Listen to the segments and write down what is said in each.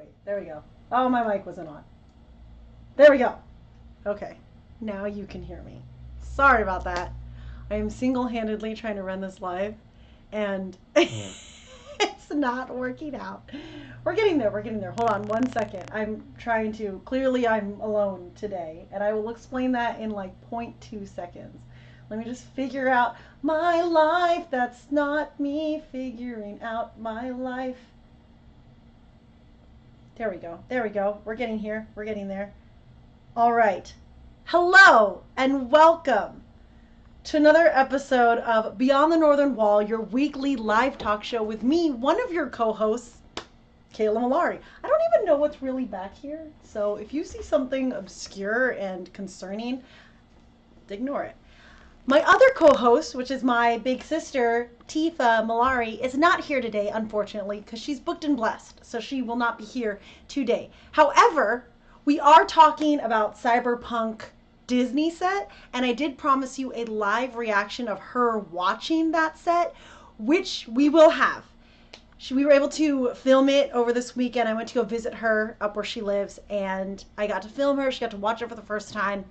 wait. There we go. Oh, my mic wasn't on. There we go. Okay. Now you can hear me. Sorry about that. I am single-handedly trying to run this live, and it's not working out. We're getting there. We're getting there. Hold on one second. I'm trying to. Clearly, I'm alone today, and I will explain that in like 0.2 seconds. Let me just figure out my life. That's not me figuring out my life. There we go. There we go. We're getting here. We're getting there. All right. Hello and welcome to another episode of Beyond the Northern Wall, your weekly live talk show with me, one of your co-hosts, Kayla Malari. I don't even know what's really back here, so if you see something obscure and concerning, ignore it. My other co-host, which is my big sister, Tifa Malari, is not here today, unfortunately, because she's booked and blessed, so she will not be here today. However, we are talking about Cyberpunk Disney set, and I did promise you a live reaction of her watching that set, which we will have. We were able to film it over this weekend. I went to go visit her up where she lives, and I got to film her. She got to watch it for the first time.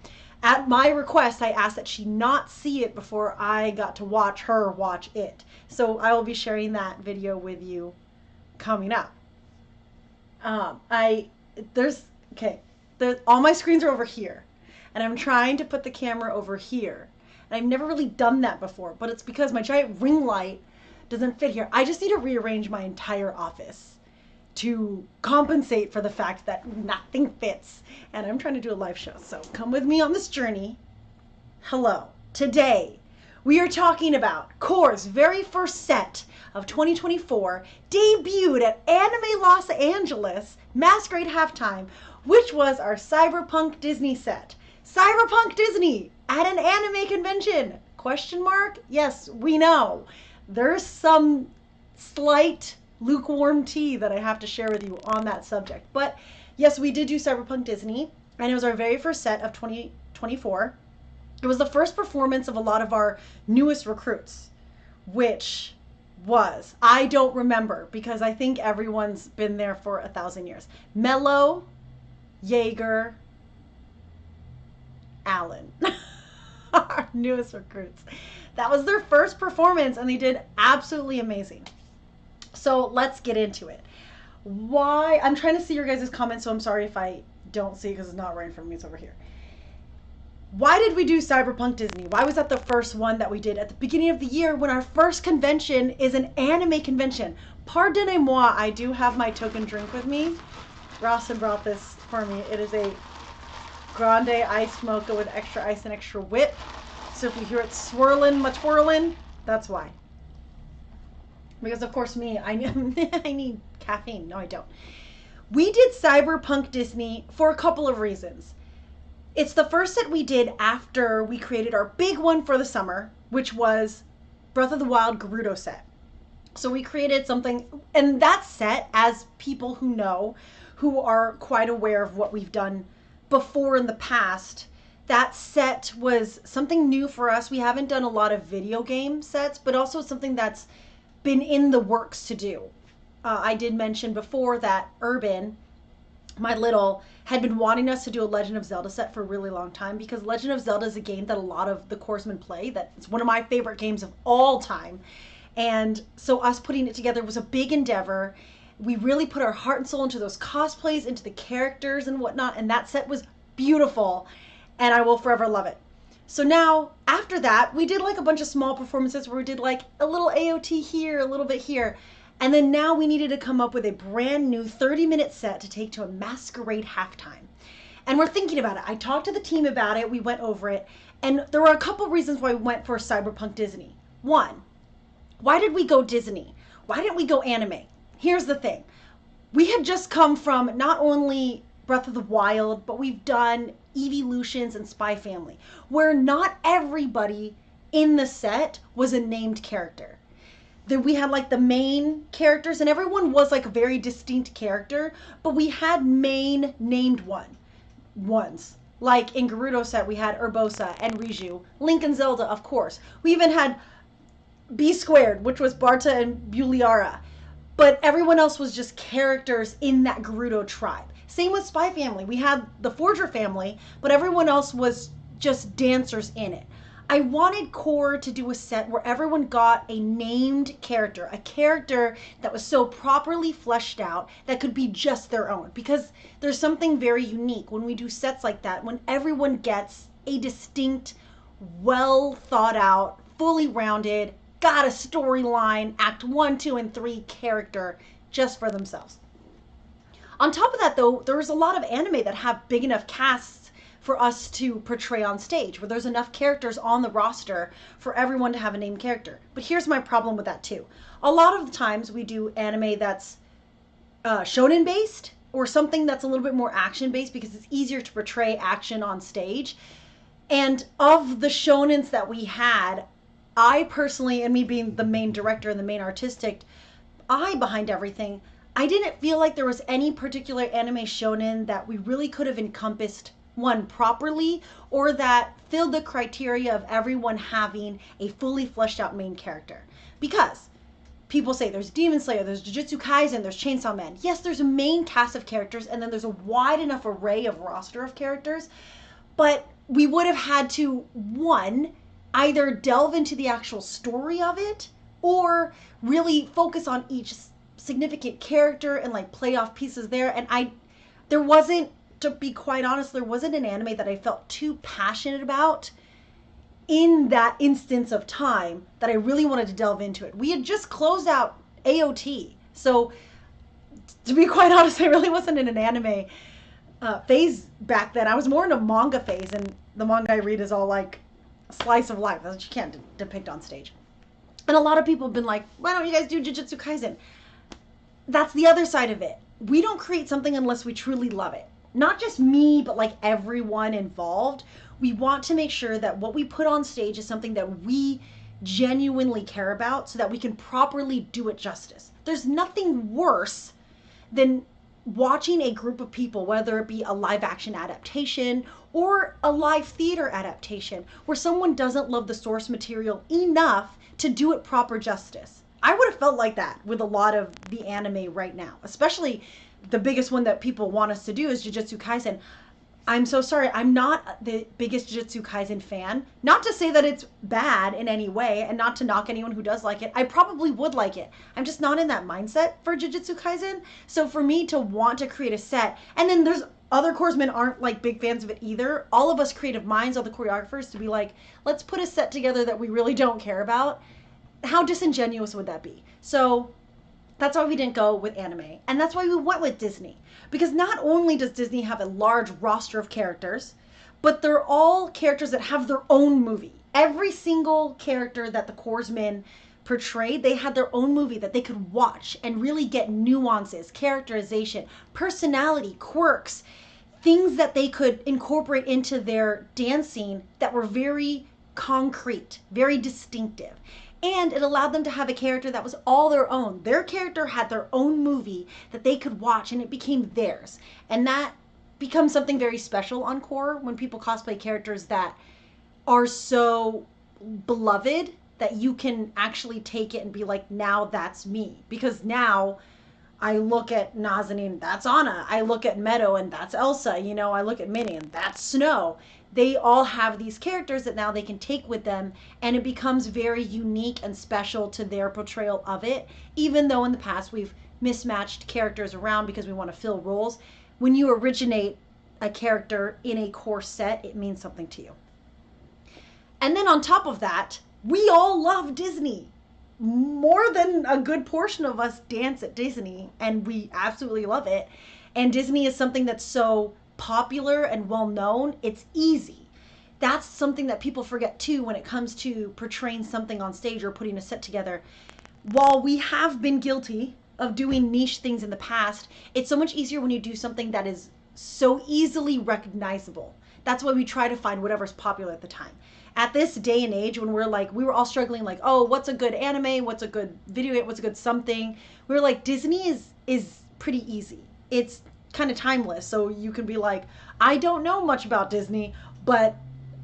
At my request, I asked that she not see it before I got to watch her watch it. So I will be sharing that video with you coming up. All my screens are over here, and I'm trying to put the camera over here. And I've never really done that before, but it's because my giant ring light doesn't fit here. I just need to rearrange my entire office to compensate for the fact that nothing fits. And I'm trying to do a live show, so come with me on this journey. Hello. Today, we are talking about Core's very first set of 2024, debuted at Anime Los Angeles Masquerade Halftime, which was our Cyberpunk Disney set. Cyberpunk Disney at an anime convention? Question mark? Yes, we know. There's some slight lukewarm tea that I have to share with you on that subject. But yes, we did do Cyberpunk Disney, and it was our very first set of 2024. It was the first performance of a lot of our newest recruits, which was, I don't remember, because I think everyone's been there for 1,000 years. Mello, Jaeger, Allen, our newest recruits. That was their first performance, and they did absolutely amazing. So let's get into it. Why? I'm trying to see your guys' comments, so I'm sorry if I don't see it because it's not right in front of me. It's over here. Why did we do Cyberpunk Disney? Why was that the first one that we did at the beginning of the year when our first convention is an anime convention? Pardonnez-moi, I do have my token drink with me. Rawson brought this for me. It is a grande iced mocha with extra ice and extra whip. So if you hear it swirling, twirling, that's why. Because of course me, I need caffeine. No, I don't. We did Cyberpunk Disney for a couple of reasons. It's the first set we did after we created our big one for the summer, which was Breath of the Wild Gerudo set. So we created something, and that set, as people who know, who are quite aware of what we've done before in the past, that set was something new for us. We haven't done a lot of video game sets, but also something that's been in the works to do. I did mention before that Urban, my little, had been wanting us to do a Legend of Zelda set for a really long time, because Legend of Zelda is a game that a lot of the coursemen play. That it's one of my favorite games of all time. And so us putting it together was a big endeavor. We really put our heart and soul into those cosplays, into the characters and whatnot, and that set was beautiful, and I will forever love it. So now, after that, we did like a bunch of small performances where we did like a little AOT here, a little bit here. And then now we needed to come up with a brand new 30-minute set to take to a Masquerade Halftime. And we're thinking about it. I talked to the team about it. We went over it. And there were a couple reasons why we went for Cyberpunk Disney. One, why did we go Disney? Why didn't we go anime? Here's the thing. We had just come from not only Breath of the Wild, but we've done Evolutions and Spy Family, where not everybody in the set was a named character. We had like the main characters, and everyone was like a very distinct character, but we had main named ones. Like in Gerudo set, we had Urbosa and Riju, Link and Zelda, of course. We even had B Squared, which was Barta and Buliara. but everyone else was just characters in that Gerudo tribe. Same with Spy Family. We had the Forger family, but everyone else was just dancers in it. I wanted Core to do a set where everyone got a named character, a character that was so properly fleshed out that could be just their own. Because there's something very unique when we do sets like that, when everyone gets a distinct, well thought out, fully rounded, got a storyline, act 1, 2, and 3 character just for themselves. On top of that, though, there's a lot of anime that have big enough casts for us to portray on stage, where there's enough characters on the roster for everyone to have a named character. But here's my problem with that, too. A lot of the times we do anime that's shonen based or something that's a little bit more action based because it's easier to portray action on stage. And of the shonens that we had, I personally, and me being the main director and the main artistic eye behind everything, I didn't feel like there was any particular anime shonen that we really could have encompassed one properly, or that filled the criteria of everyone having a fully fleshed out main character. Because people say there's Demon Slayer, there's Jujutsu Kaisen, there's Chainsaw Man. Yes, there's a main cast of characters, and then there's a wide enough array of roster of characters, but we would have had to, one, either delve into the actual story of it, or really focus on each significant character and like play off pieces there. And there wasn't, to be quite honest, there wasn't an anime that I felt too passionate about in that instance of time that I really wanted to delve into it. We had just closed out AOT. So to be quite honest, I really wasn't in an anime phase back then. I was more in a manga phase, and the manga I read is all like a slice of life that you can't depict on stage. And a lot of people have been like, why don't you guys do Jujutsu Kaisen? That's the other side of it. We don't create something unless we truly love it. Not just me, but like everyone involved. We want to make sure that what we put on stage is something that we genuinely care about so that we can properly do it justice. There's nothing worse than watching a group of people, whether it be a live action adaptation or a live theater adaptation, where someone doesn't love the source material enough to do it proper justice. I would have felt like that with a lot of the anime right now, especially the biggest one that people want us to do is Jujutsu Kaisen. I'm so sorry, I'm not the biggest Jujutsu Kaisen fan. Not to say that it's bad in any way, and not to knock anyone who does like it. I probably would like it. I'm just not in that mindset for Jujutsu Kaisen. So for me to want to create a set, and then there's other corpsmen aren't like big fans of it either. All of us creative minds, all the choreographers, to be like, let's put a set together that we really don't care about. How disingenuous would that be? So that's why we didn't go with anime. And that's why we went with Disney. Because not only does Disney have a large roster of characters, but they're all characters that have their own movie. Every single character that the corpsmen portrayed, they had their own movie that they could watch and really get nuances, characterization, personality, quirks, things that they could incorporate into their dancing that were very concrete, very distinctive. And it allowed them to have a character that was all their own. Their character had their own movie that they could watch, and it became theirs. And that becomes something very special on Core when people cosplay characters that are so beloved that you can actually take it and be like, now that's me. Because now I look at Nazanin, that's Anna. I look at Meadow, and that's Elsa. You know, I look at Minnie, and that's Snow. They all have these characters that now they can take with them, and it becomes very unique and special to their portrayal of it, even though in the past we've mismatched characters around because we want to fill roles. When you originate a character in a core set, it means something to you. And then on top of that, we all love Disney. More than a good portion of us dance at Disney, and we absolutely love it. And Disney is something that's so popular and well known, it's easy. That's something that people forget too when it comes to portraying something on stage or putting a set together. While we have been guilty of doing niche things in the past, it's so much easier when you do something that is so easily recognizable. That's why we try to find whatever's popular at the time. At this day and age, when we were all struggling like, oh, what's a good anime? What's a good video game? What's a good something? We were like, Disney is pretty easy. It's kind of timeless. So you can be like, I don't know much about Disney, but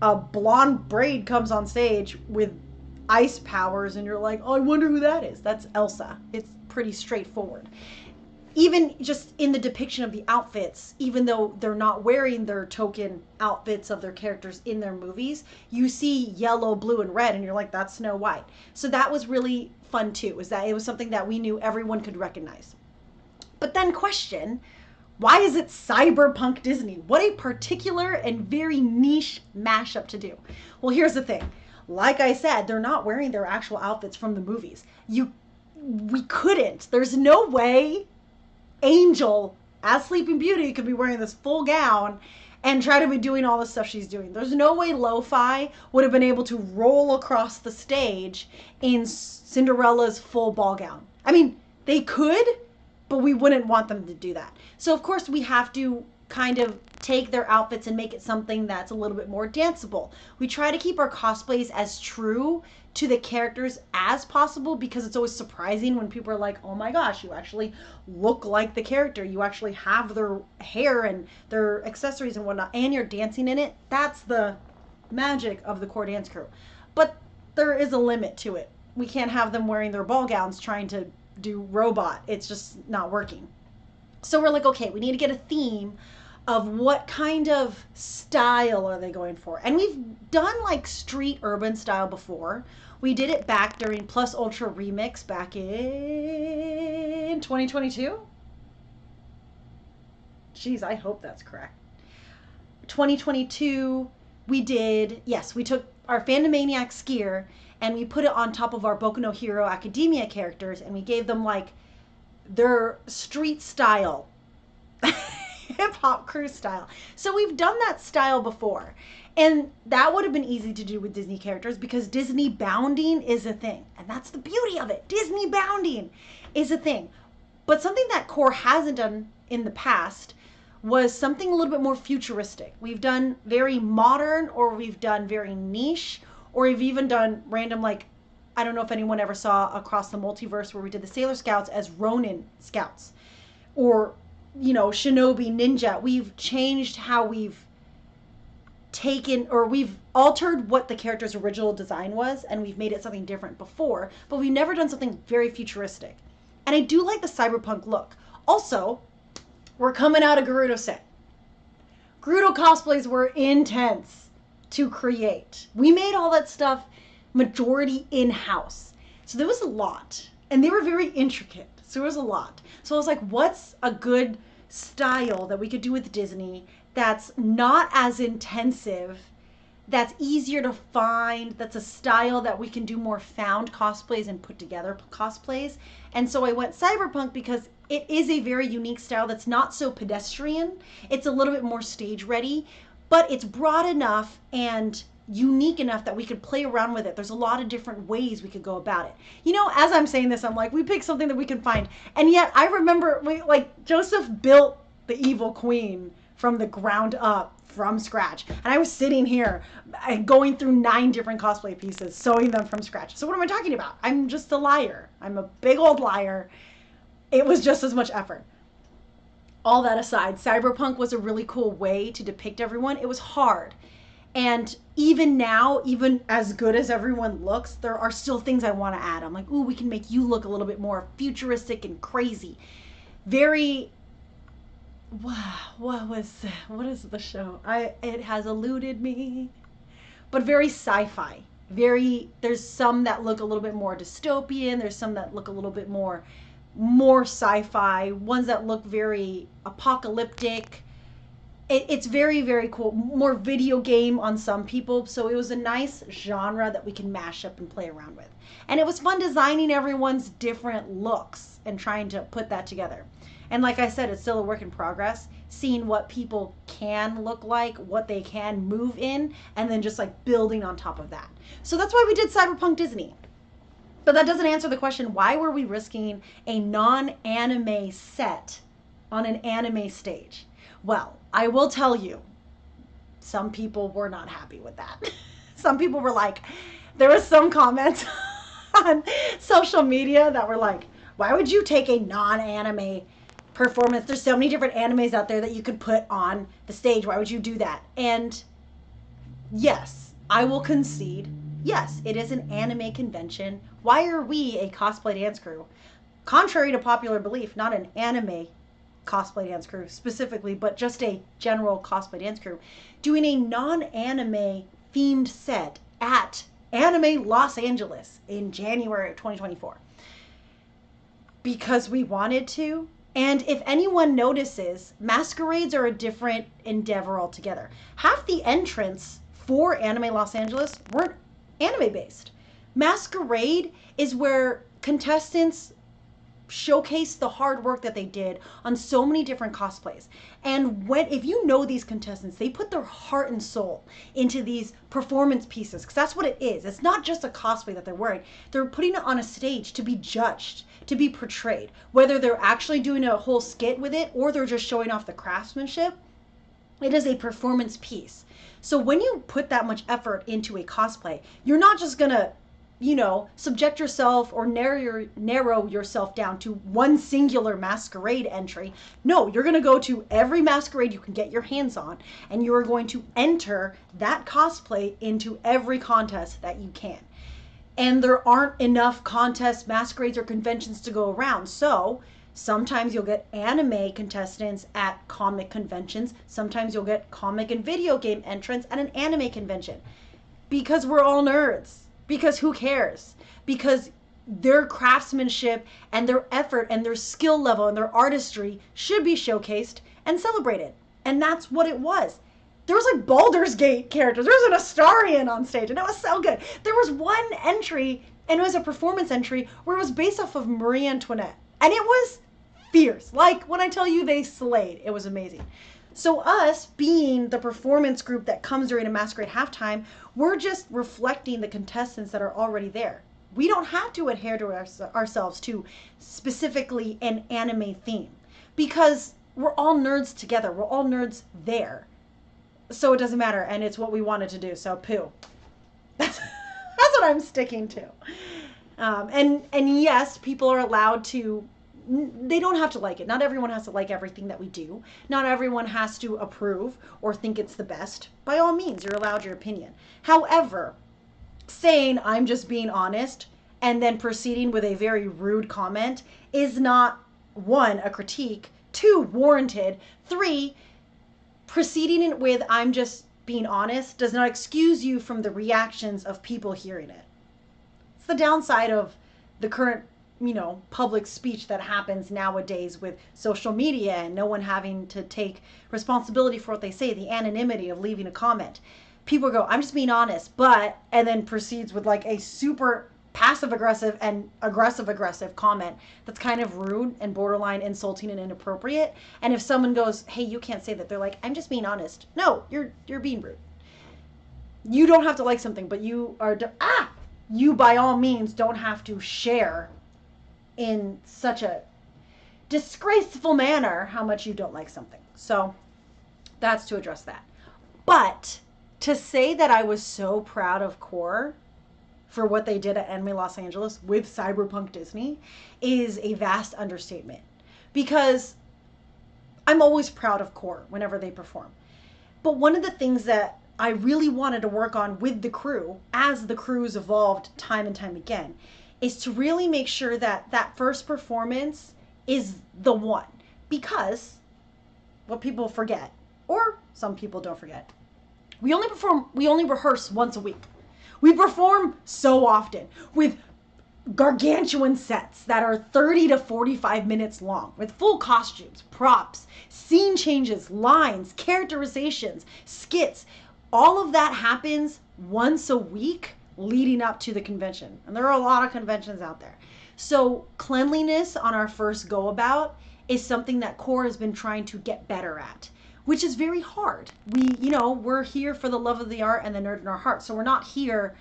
a blonde braid comes on stage with ice powers and you're like, oh, I wonder who that is. That's Elsa. It's pretty straightforward. Even just in the depiction of the outfits, even though they're not wearing their token outfits of their characters in their movies, you see yellow, blue, and red, and you're like, that's Snow White. So that was really fun too, is that it was something that we knew everyone could recognize. But then question, why is it cyberpunk Disney? What a particular and very niche mashup to do. Well, here's the thing. Like I said, they're not wearing their actual outfits from the movies. We couldn't. There's no way Angel as Sleeping Beauty could be wearing this full gown and try to be doing all the stuff she's doing. There's no way Lo-Fi would have been able to roll across the stage in Cinderella's full ball gown. I mean, they could, but we wouldn't want them to do that. So of course we have to kind of take their outfits and make it something that's a little bit more danceable. We try to keep our cosplays as true to the characters as possible, because it's always surprising when people are like, oh my gosh, you actually look like the character. You actually have their hair and their accessories and whatnot, and you're dancing in it. That's the magic of the core dance crew. But there is a limit to it. We can't have them wearing their ball gowns trying to do robot. It's just not working. So we're like, okay, we need to get a theme of what kind of style are they going for. And we've done like street urban style before. We did it back during Plus Ultra Remix back in 2022. Jeez, I hope that's correct. 2022, we did, yes, we took our Fandomaniacs gear and we put it on top of our Boku no Hero Academia characters, and we gave them like their street style, hip-hop crew style. So we've done that style before, and that would have been easy to do with Disney characters because Disney bounding is a thing, and that's the beauty of it. Disney bounding is a thing. But something that Core hasn't done in the past was something a little bit more futuristic. We've done very modern, or we've done very niche, or we've even done random, like, I don't know if anyone ever saw Across the Multiverse where we did the Sailor Scouts as Ronin Scouts, or, you know, Shinobi Ninja. We've changed how we've taken, or we've altered what the character's original design was, and we've made it something different before, but we've never done something very futuristic. And I do like the cyberpunk look. Also, we're coming out of Gerudo set. Gerudo cosplays were intense to create. We made all that stuff majority in-house. So there was a lot, and they were very intricate. So there was a lot. So I was like, what's a good style that we could do with Disney that's not as intensive, that's easier to find, that's a style that we can do more found cosplays and put together cosplays. And so I went cyberpunk because it is a very unique style that's not so pedestrian. It's a little bit more stage ready, but it's broad enough and unique enough that we could play around with it. There's a lot of different ways we could go about it. You know, as I'm saying this, I'm like, we picked something that we can find. And yet I remember Joseph built the evil queen from the ground up, from scratch. And I was sitting here going through 9 different cosplay pieces, sewing them from scratch. So what am I talking about? I'm just a liar. I'm a big old liar. It was just as much effort. All that aside, cyberpunk was a really cool way to depict everyone. It was hard. And even now, even as good as everyone looks, there are still things I want to add. I'm like, ooh, we can make you look a little bit more futuristic and crazy. Very, wow, what is the show? It has eluded me. But very sci-fi. There's some that look a little bit more dystopian. There's some that look a little bit more sci-fi, ones that look very apocalyptic. It's very, very cool. More video game on some people. So it was a nice genre that we can mash up and play around with. And it was fun designing everyone's different looks and trying to put that together. And like I said, it's still a work in progress, seeing what people can look like, what they can move in, and then just like building on top of that. So that's why we did Cyberpunk Disney. But that doesn't answer the question, why were we risking a non-anime set on an anime stage? Well, I will tell you, some people were not happy with that. Some people were like, there was some comments on social media that were like, why would you take a non-anime performance? There's so many different animes out there that you could put on the stage. Why would you do that? And yes, I will concede yes, it is an anime convention. Why are we a cosplay dance crew? Contrary to popular belief, not an anime cosplay dance crew specifically, but just a general cosplay dance crew, doing a non-anime themed set at Anime Los Angeles in January of 2024. Because we wanted to. And if anyone notices, masquerades are a different endeavor altogether. Half the entrants for Anime Los Angeles weren't anime based. Masquerade is where contestants showcase the hard work that they did on so many different cosplays. And if you know these contestants, they put their heart and soul into these performance pieces, because that's what it is. It's not just a cosplay that they're wearing. They're putting it on a stage to be judged, to be portrayed. Whether they're actually doing a whole skit with it or they're just showing off the craftsmanship, it is a performance piece. So when you put that much effort into a cosplay, you're not just gonna subject yourself or narrow yourself down to one singular masquerade entry. No, you're going to go to every masquerade you can get your hands on, and you are going to enter that cosplay into every contest that you can. And there aren't enough contests, masquerades, or conventions to go around. So sometimes you'll get anime contestants at comic conventions. Sometimes you'll get comic and video game entrants at an anime convention. Because we're all nerds. Because who cares? Because their craftsmanship and their effort and their skill level and their artistry should be showcased and celebrated. And that's what it was. There was like Baldur's Gate characters. There was an Astarion on stage, and it was so good. There was one entry, and it was a performance entry, where it was based off of Marie Antoinette. And it was fierce. Like, when I tell you they slayed, it was amazing. So us, being the performance group that comes during a masquerade halftime, we're just reflecting the contestants that are already there. We don't have to adhere to ourselves to specifically an anime theme, because we're all nerds together. We're all nerds there. So it doesn't matter, and it's what we wanted to do, so poo. That's what I'm sticking to. And yes, people are allowed to, they don't have to like it. Not everyone has to like everything that we do. Not everyone has to approve or think it's the best. By all means, you're allowed your opinion. However, saying I'm just being honest and then proceeding with a very rude comment is not, 1, a critique, 2, warranted, 3, proceeding with I'm just being honest does not excuse you from the reactions of people hearing it. It's the downside of the current public speech that happens nowadays with social media and no one having to take responsibility for what they say, the anonymity of leaving a comment. People go, I'm just being honest, and then proceeds with like a super passive aggressive and aggressive comment that's kind of rude and borderline insulting and inappropriate. And if someone goes, hey, you can't say that, they're like, I'm just being honest. No, you're being rude. You don't have to like something, but you by all means don't have to share in such a disgraceful manner how much you don't like something. So that's to address that. But to say that I was so proud of Core for what they did at Anime Los Angeles with Cyberpunk Disney is a vast understatement, because I'm always proud of Core whenever they perform. But one of the things that I really wanted to work on with the crew, as the crews evolved time and time again, is to really make sure that that first performance is the one. Because what people forget, or some people don't forget, we only rehearse once a week. We perform so often with gargantuan sets that are 30 to 45 minutes long, with full costumes, props, scene changes, lines, characterizations, skits. All of that happens once a week leading up to the convention. And there are a lot of conventions out there. So cleanliness on our first go about is something that Core has been trying to get better at, which is very hard. We're here for the love of the art and the nerd in our heart. So we're not here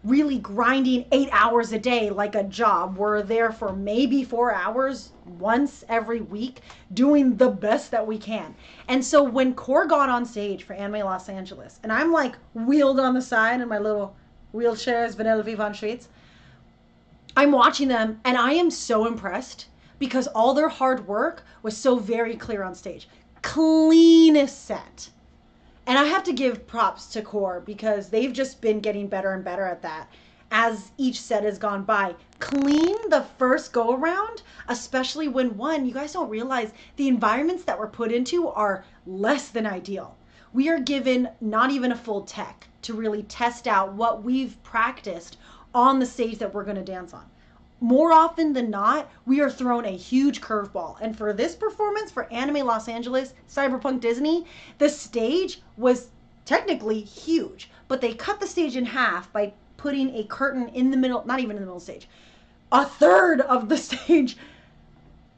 really grinding 8 hours a day like a job. We're there for maybe 4 hours once every week doing the best that we can. And so when Core got on stage for Anime Los Angeles, and I'm like wheeled on the side in my little wheelchairs, Vanilla Vivant Streets, I'm watching them and I am so impressed, because all their hard work was so very clear on stage. Cleanest set. And I have to give props to Core because they've just been getting better and better at that as each set has gone by. Clean the first go around, especially when one, you guys don't realize the environments that we're put into are less than ideal. We are given not even a full tech to really test out what we've practiced on the stage that we're going to dance on. More often than not, we are thrown a huge curveball. And for this performance, for Anime Los Angeles, Cyberpunk Disney, the stage was technically huge, but they cut the stage in half by putting a curtain in the middle, not even in the middle of the stage, a third of the stage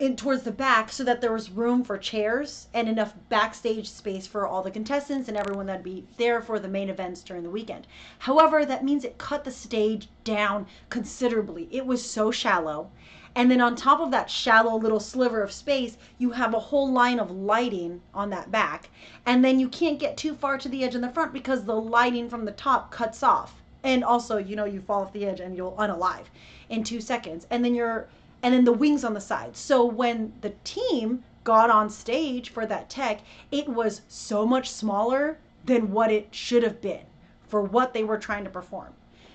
in towards the back so that there was room for chairs and enough backstage space for all the contestants and everyone that'd be there for the main events during the weekend. However, that means it cut the stage down considerably. It was so shallow. And then on top of that shallow little sliver of space, you have a whole line of lighting on that back. And then you can't get too far to the edge in the front because the lighting from the top cuts off. And also, you know, you fall off the edge and you'll unalive in 2 seconds. And then the wings on the side. So when the team got on stage for that tech, it was so much smaller than what it should have been for what they were trying to perform.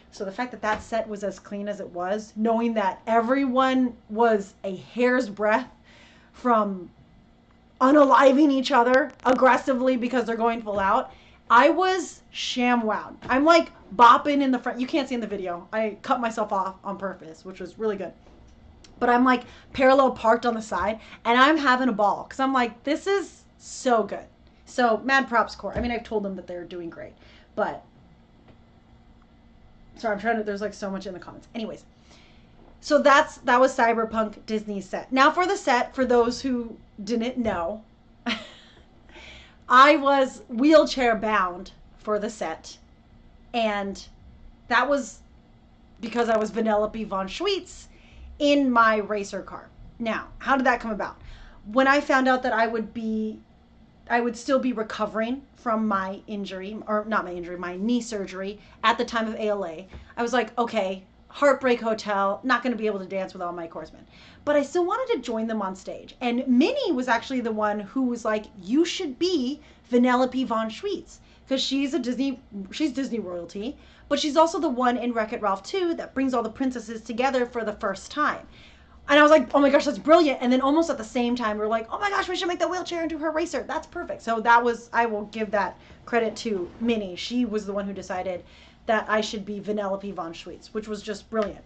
So the fact that that set was as clean as it was, knowing that everyone was a hair's breadth from unaliving each other aggressively because they're going full out, I was ShamWowed. I'm like bopping in the front. You can't see in the video. I cut myself off on purpose, which was really good. But I'm like parallel parked on the side and I'm having a ball because I'm like, this is so good. So mad props Core. I mean, I've told them that they're doing great, but sorry, I'm trying to, there's like so much in the comments. Anyways, so that was Cyberpunk Disney set. Now for the set, for those who didn't know, I was wheelchair bound for the set. And that was because I was Vanellope von Schweetz in my racer car. Now, how did that come about? When I found out that I would still be recovering from my injury, or not my injury, my knee surgery at the time of ALA, I was like, okay, Heartbreak Hotel, not going to be able to dance with all my coursemen. But I still wanted to join them on stage. And Minnie was actually the one who was like, you should be Vanellope von Schweetz. Because she's Disney royalty, but she's also the one in Wreck-It Ralph 2 that brings all the princesses together for the first time. And I was like, oh my gosh, that's brilliant. And then almost at the same time, we were like, oh my gosh, we should make the wheelchair into her racer. That's perfect. So that was, I will give that credit to Minnie. She was the one who decided that I should be Vanellope von Schweetz, which was just brilliant.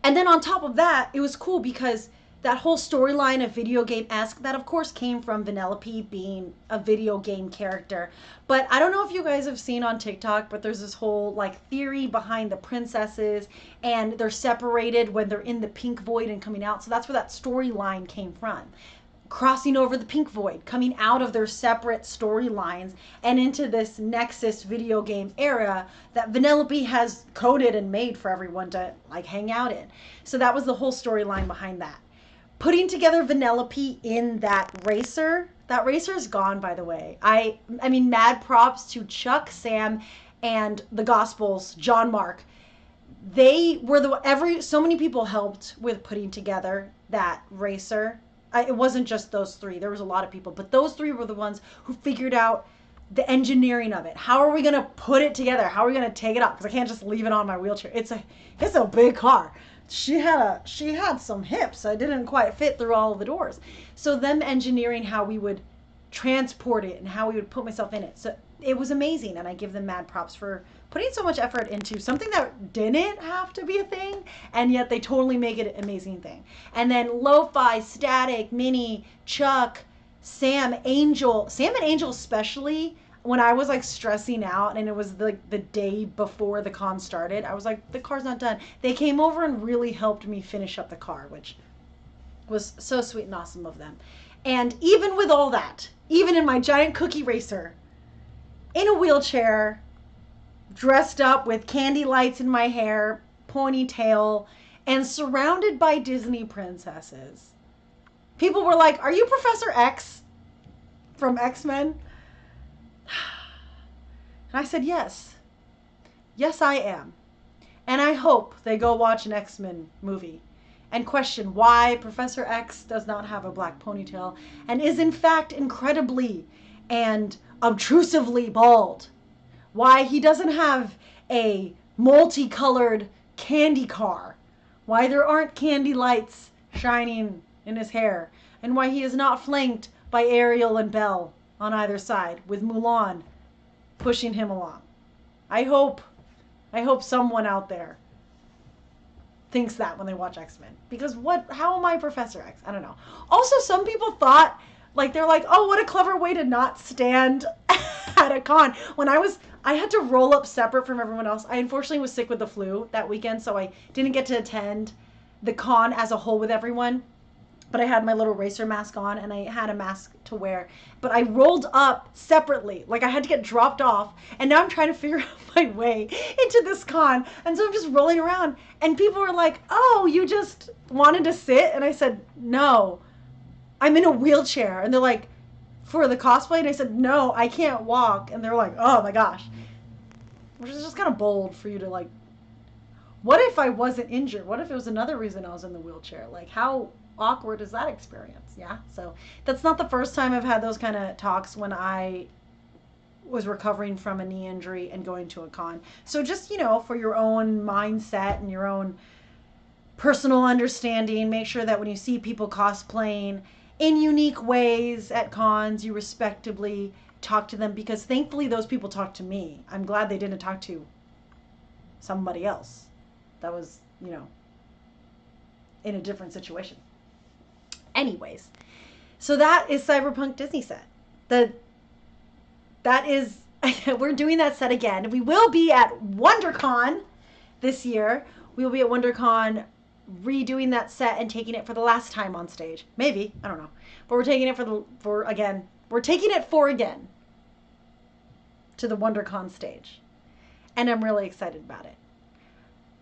And then on top of that, it was cool because that whole storyline of video game-esque, that of course came from Vanellope being a video game character. But I don't know if you guys have seen on TikTok, but there's this whole like theory behind the princesses and they're separated when they're in the pink void and coming out. So that's where that storyline came from. Crossing over the pink void, coming out of their separate storylines and into this Nexus video game era that Vanellope has coded and made for everyone to like hang out in. So that was the whole storyline behind that. Putting together Vanellope in that racer's gone, by the way. I mean, mad props to Chuck, Sam, and the Gospels, John Mark. They were so many people helped with putting together that racer. It wasn't just those three. There was a lot of people, but those three were the ones who figured out the engineering of it. How are we going to put it together? How are we going to take it off? Because I can't just leave it on my wheelchair. It's a big car. She had some hips. I didn't quite fit through all of the doors. So them engineering how we would transport it and how we would put myself in it. So it was amazing. And I give them mad props for putting so much effort into something that didn't have to be a thing. And yet they totally make it an amazing thing. And then Lo-Fi, Static, Minnie, Chuck, Sam and Angel especially, when I was like stressing out and it was the day before the con started, I was like, the car's not done. They came over and really helped me finish up the car, which was so sweet and awesome of them. And even with all that, even in my giant cookie racer, in a wheelchair, dressed up with candy lights in my hair, ponytail, and surrounded by Disney princesses, people were like, are you Professor X from X-Men? And I said, yes. Yes, I am. And I hope they go watch an X-Men movie and question why Professor X does not have a black ponytail and is in fact incredibly and obtrusively bald. Why he doesn't have a multicolored candy car. Why there aren't candy lights shining in his hair. And why he is not flanked by Ariel and Belle on either side, with Mulan pushing him along. I hope someone out there thinks that when they watch X-Men. Because how am I Professor X? I don't know. Also, some people thought, like, they're like, oh, what a clever way to not stand at a con. When I had to roll up separate from everyone else. I unfortunately was sick with the flu that weekend, so I didn't get to attend the con as a whole with everyone. But I had my little racer mask on, and I had a mask to wear. But I rolled up separately. Like, I had to get dropped off, and now I'm trying to figure out my way into this con. And so I'm just rolling around, and people were like, oh, you just wanted to sit? And I said, no, I'm in a wheelchair. And they're like, for the cosplay? And I said, no, I can't walk. And they're like, oh my gosh. Which is just kind of bold for you to, like, what if I wasn't injured? What if it was another reason I was in the wheelchair? Like, how awkward is that experience? Yeah. So that's not the first time I've had those kind of talks when I was recovering from a knee injury and going to a con. So just, for your own mindset and your own personal understanding, make sure that when you see people cosplaying in unique ways at cons, you respectably talk to them, because thankfully those people talked to me. I'm glad they didn't talk to somebody else that was, in a different situation. Anyways, so that is Cyberpunk Disney set. That is, we're doing that set again. We will be at WonderCon this year. We will be at WonderCon redoing that set and taking it for the last time on stage. Maybe, I don't know. But we're taking it again to the WonderCon stage. And I'm really excited about it.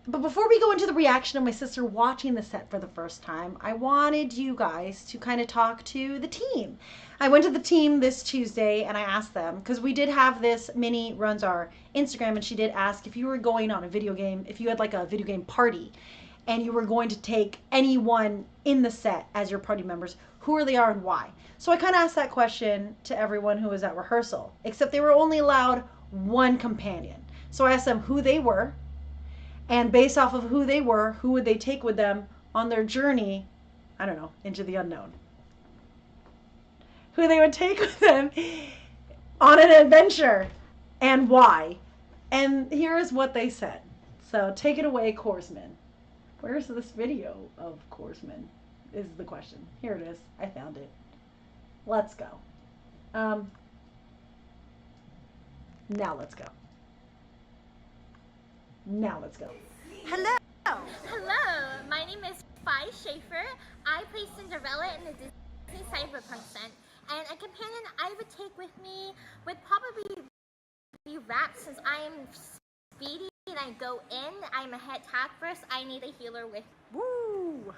But before we go into the reaction of my sister watching the set for the first time, I wanted you guys to kind of talk to the team. I went to the team this Tuesday and I asked them, because we did have this, Minnie runs our Instagram, and she did ask if you were going on a video game, if you had like a video game party and you were going to take anyone in the set as your party members, who they are and why. So I kind of asked that question to everyone who was at rehearsal, except they were only allowed one companion. So I asked them who they were, and based off of who they were, who would they take with them on their journey, I don't know, into the unknown. Who they would take with them on an adventure and why. And here is what they said. So take it away, Corsman. Where's this video of Corsman is the question. Here it is. I found it. Let's go. Now let's go. Now let's go. Hello. Hello. My name is Fi Schaefer. I play Cinderella in the Disney Cyberpunk set, and a companion I would take with me would probably be Rap, since I am speedy and I go in. I'm a head attack first. I need a healer with. Woo!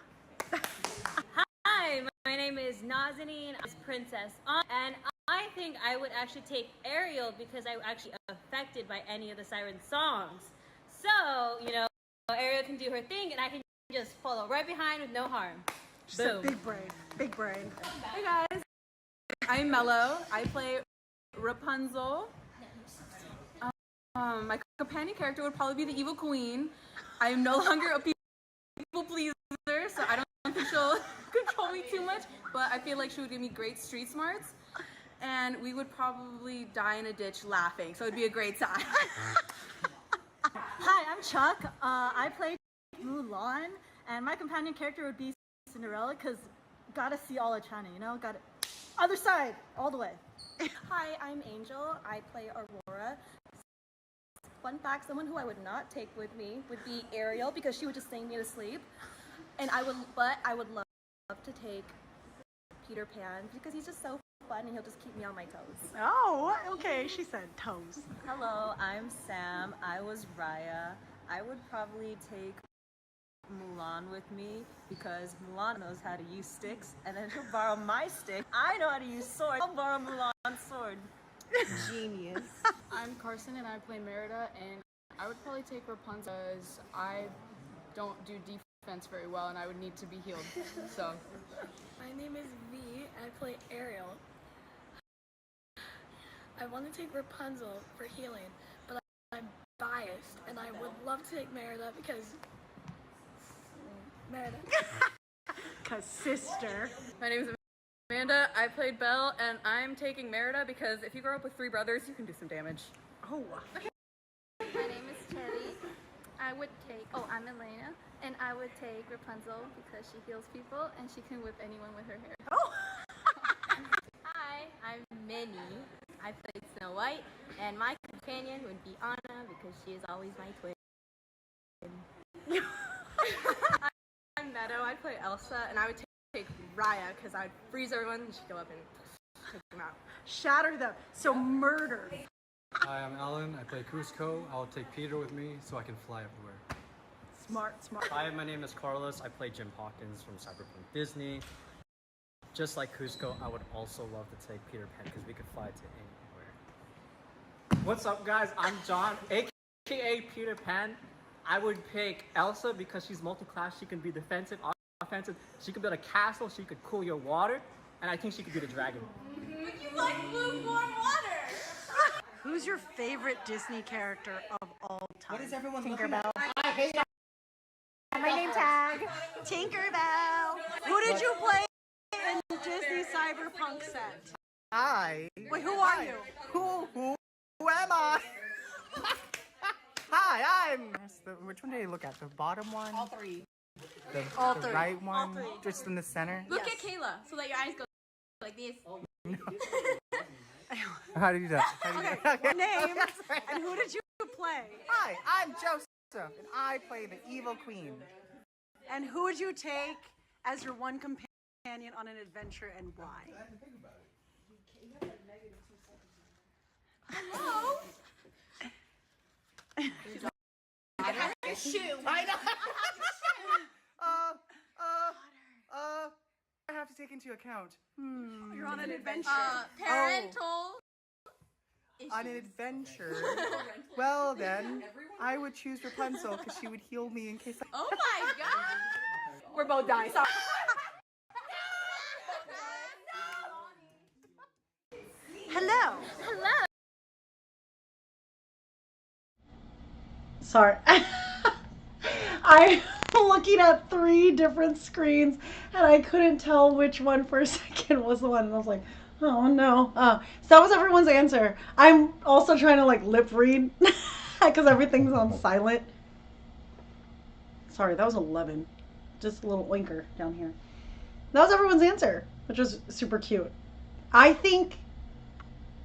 Hi, my name is Nazanin. I'm Princess, and I think I would actually take Ariel because I'm actually affected by any of the Siren songs. So, Ariel can do her thing and I can just follow right behind with no harm. Boom. Big brain. Big brain. Hey guys, I'm Mello. I play Rapunzel. My companion character would probably be the evil queen. I am no longer a people pleaser, so I don't think she'll control me too much, but I feel like she would give me great street smarts, and we would probably die in a ditch laughing, so it'd be a great time. Hi, I'm Chuck. I play Mulan, and my companion character would be Cinderella, because gotta see all of China, Gotta other side, all the way. Hi, I'm Angel. I play Aurora. Fun fact, someone who I would not take with me would be Ariel, because she would just sing me to sleep. And I would love to take Peter Pan, because he's just so fun and he'll just keep me on my toes. Oh, okay. She said toes. Hello, I'm Sam. I was Raya. I would probably take Mulan with me because Mulan knows how to use sticks, and then she'll borrow my stick. I know how to use sword. I'll borrow Mulan's sword. Genius. I'm Carson and I play Merida, and I would probably take Rapunzel because I don't do defense very well and I would need to be healed. So my name is V. I play Ariel. I want to take Rapunzel for healing, but I'm biased, and I would love to take Merida because Merida. Cause sister. My name is Amanda. I played Belle, and I'm taking Merida because if you grow up with 3 brothers, you can do some damage. Oh. My name is Teddy. I'm Elena, and I would take Rapunzel because she heals people and she can whip anyone with her hair. Oh. Hi, I'm Minnie. I played Snow White, and my companion would be Anna because she is always my twin. I'm Meadow. I'd play Elsa, and I would take Raya because I'd freeze everyone and she'd go up and take them out. Shatter them. So murder. Hi, I'm Alan. I play Cusco. I'll take Peter with me so I can fly everywhere. Smart. Hi, my name is Carlos. I play Jim Hawkins from Cyberpunk Disney. Just like Cusco, I would also love to take Peter Pan because we could fly to anywhere. What's up, guys? I'm John, aka Peter Pan. I would pick Elsa because she's multi-class. She can be defensive, offensive. She could build a castle. She could cool your water. And I think she could be the dragon. But you like lukewarm water! Who's your favorite Disney character of all time? What is everyone Tinkerbell. I hate My name tag. Tinkerbell. Who did you play in the Disney Cyberpunk set? Hi. Wait, who are you? Who am I? Hi, I'm. Which one did I look at? The bottom one? All 3. All The 3. right one? All 3. Just in the center? Look at Kayla so that your eyes go like this. How do you do that? How do you do that? Okay. Name and who did you play? Hi, I'm Joseph, and I play the evil queen. And who would you take as your one companion on an adventure and why? Hello? I have a shoe. I know. I have to take into account. You're on an adventure. Parental. On an adventure. Well then, I would choose Rapunzel because she would heal me in case I... Oh my god! We're both dying. Sorry. Hello. Hello. Sorry. I'm looking at 3 different screens and I couldn't tell which one for a second was the one. And I was like, oh no. So that was everyone's answer. I'm also trying to like lip read because everything's on silent. Sorry, that was 11. Just a little oinker down here. That was everyone's answer, which was super cute. I think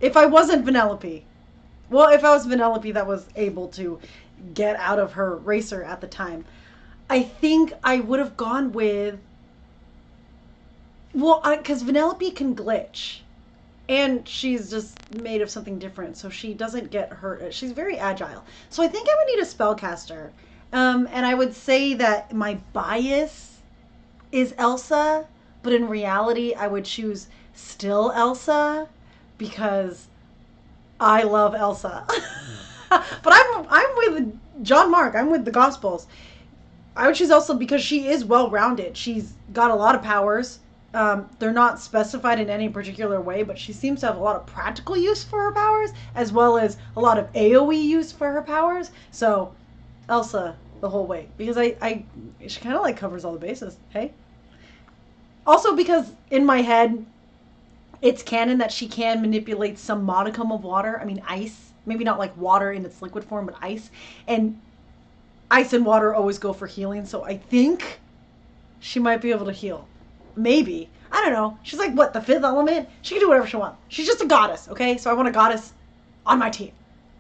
if I wasn't Vanellope, well, if I was Vanellope that was able to get out of her racer at the time, I think I would have gone with, well, because Vanellope can glitch and she's just made of something different, so she doesn't get hurt. She's very agile. So I think I would need a spellcaster. And I would say that my bias is Elsa, but in reality I would choose still Elsa because I love Elsa. But I'm with John Mark. I'm with the Gospels. I would choose Elsa because she is well-rounded. She's got a lot of powers. They're not specified in any particular way, but she seems to have a lot of practical use for her powers, as well as a lot of AoE use for her powers. So, Elsa the whole way. Because she kind of like covers all the bases, hey? Also because in my head, it's canon that she can manipulate some modicum of water. I mean, ice. Maybe not like water in its liquid form, but ice. And ice and water always go for healing, so I think she might be able to heal. Maybe. I don't know. She's like, what, the 5th element? She can do whatever she wants. She's just a goddess, okay? So I want a goddess on my team.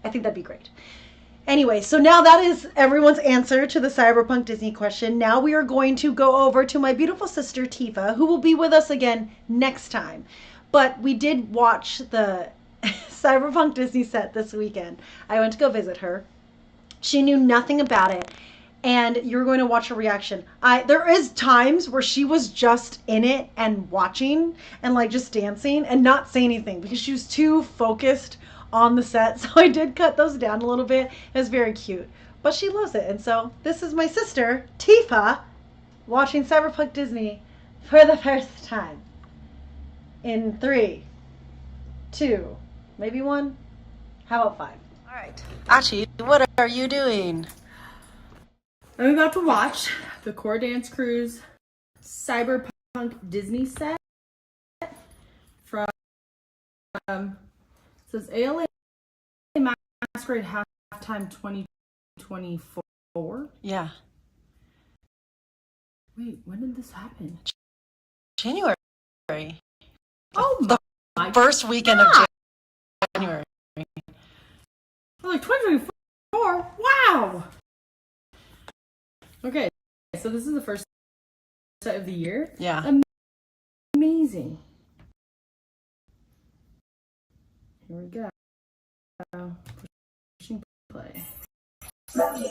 I think that'd be great. Anyway, so now that is everyone's answer to the Cyberpunk Disney question. Now we are going to go over to my beautiful sister, Tifa, who will be with us again next time. But we did watch the Cyberpunk Disney set this weekend. I went to go visit her. She knew nothing about it. And you're going to watch her reaction. There is times where she was just in it and watching and like just dancing and not saying anything because she was too focused on the set. So I did cut those down a little bit. It was very cute. But she loves it. And so this is my sister, Tifa, watching Cyberpunk Disney for the first time. In 3, 2, Maybe 1? How about 5? All right. Achi, what are you doing? I'm about to watch the Core Dance Cruise Cyberpunk Disney set from it says ALA Masquerade Halftime 2024. Yeah. Wait, when did this happen? January. Oh the first weekend of January. Oh, like 2024? Wow! Okay, so this is the first set of the year. Yeah. Amazing. Here we go. Pushing play. Loading.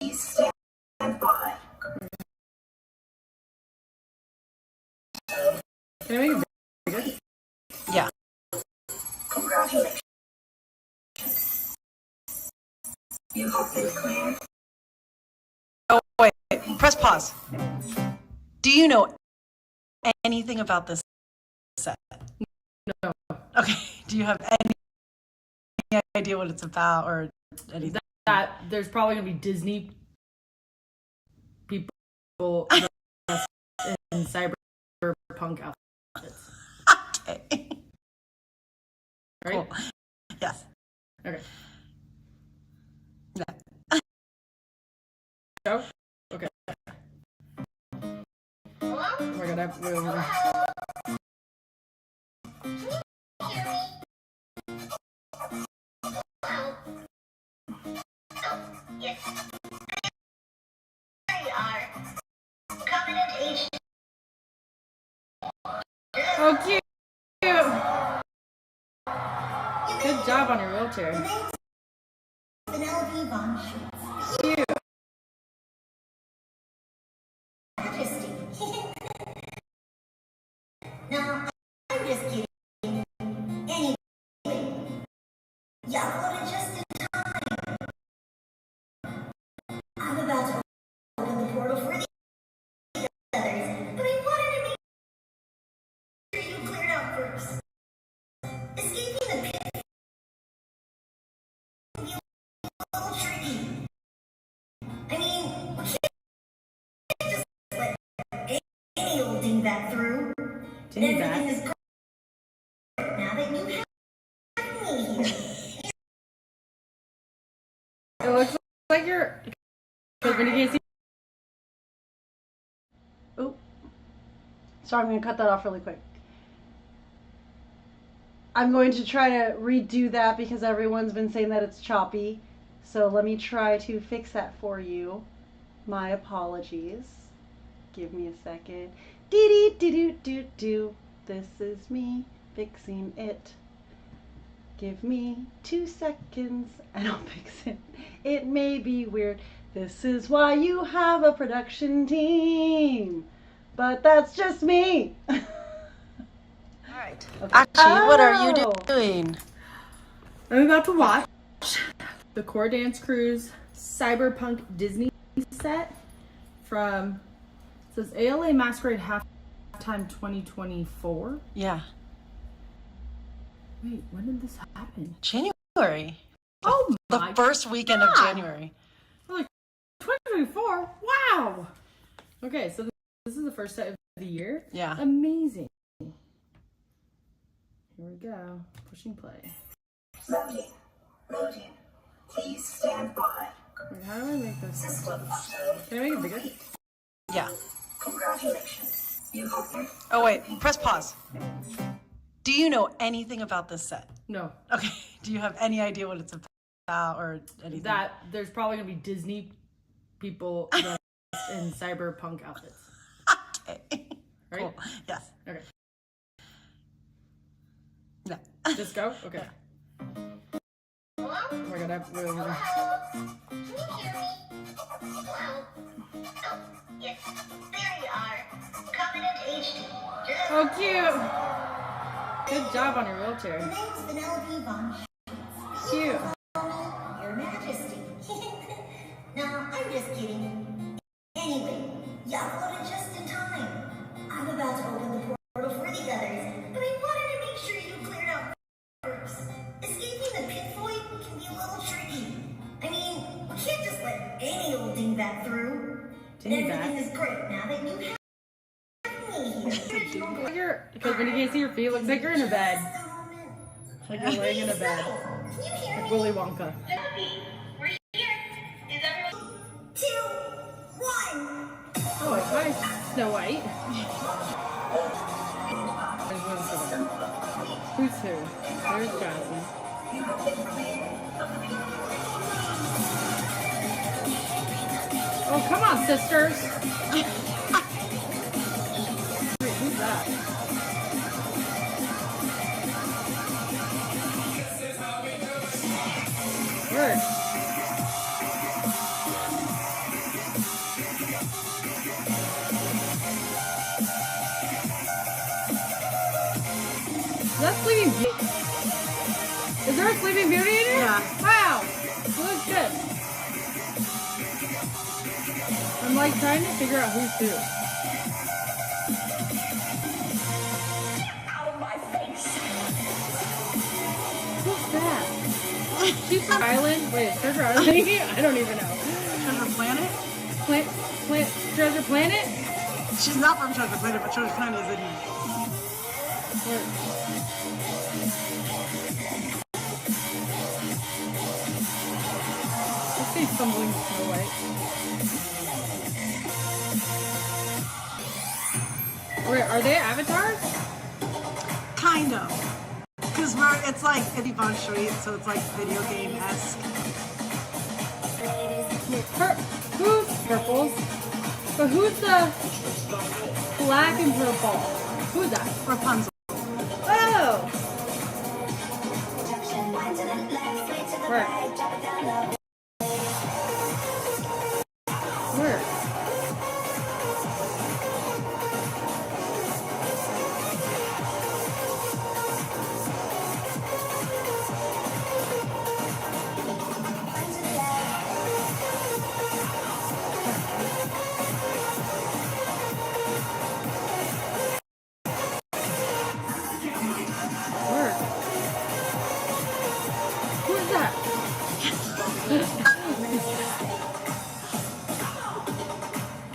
Please stand by. Can I make it bigger? Yeah. Congratulations. You have been cleared. Oh, wait. Press pause. Do you know anything about this set? No. Okay. Do you have any idea what it's about or anything? That there's probably going to be Disney people dressed in cyberpunk outfits. Okay. Right? Cool. Yes. Okay. Yeah. Go? Okay. Oh my god, I have way over there. Yes. There you are. Covenant H. Oh, cute. Good job on your wheelchair. Penelope Von Schutz. Cute. Majesty. Now, I'm just kidding. Anyway, y'all voted just in time. I'm about to open the portal for the others, but I wanted to make sure you cleared out first. Escaping the pit can be a little tricky. I mean, we can't just let any old dingbat through. Everything is great now that you have me here. It looks like you're. Because when you can't see. Oh. Sorry, I'm going to cut that off really quick. I'm going to try to redo that because everyone's been saying that it's choppy. So let me try to fix that for you. My apologies. Give me a second. Dee-dee-dee-doo-doo-doo. This is me fixing it. Give me 2 seconds and I'll fix it. It may be weird. This is why you have a production team. But that's just me. Alright. Okay. Achi, what are you doing? I'm about to watch the Core Dance Cruise Cyberpunk Disney set from it says ALA Masquerade Halftime 2024. Yeah. Wait, when did this happen? January. Oh the my first weekend of God. January. Oh, like 2024? Wow. Okay, so this is the first set of the year. Yeah. Amazing. Here we go. Pushing play. Loading. Loading. Please stand by. Wait, how do I make this? System. Can I make it bigger? Yeah. Congratulations. You have been. Oh, wait. Press pause. Do you know anything about this set? No. Okay. Do you have any idea what it's about or anything? That there's probably gonna be Disney people dressed in cyberpunk outfits. Okay. Right? Cool. Yes. Okay. No. Just go? Okay. Oh my god, I have way over there. Yes. There you are. Covenant HD. Oh, cute. Good job on your wheelchair. The name's Penelope Von Schutz. Cute. Your Majesty. Now, I'm just kidding. Anyway, y'all voted just in time. I'm about to open the portal for the others, And everything is great now that you have me here. Because when you can't see your feet, it looks like you're in a bed. It's like you're laying in a bed. Like Willy Wonka. Oh, hi, Snow White. There's one for there. Who's who? There's Jasmine. Oh, come on, sisters. Wait, who's that? Word. Is that Sleeping Beauty? Is there a Sleeping Beauty in here? Yeah. Wow. It looks good. I'm like trying to figure out who's who. Who's that? She's from Island. Wait, Treasure Island? I don't even know. Treasure Planet? Treasure Planet? She's not from Treasure Planet, but Treasure Planet is in here. Where? I see stumbling Snow White. Wait, are they avatars? Kind of. Because it's like Eddie Von Street, so it's like video game-esque. Who's purples? But who's the black and purple? Who's that? Rapunzel. Oh! Where? Where? Where? Who is that?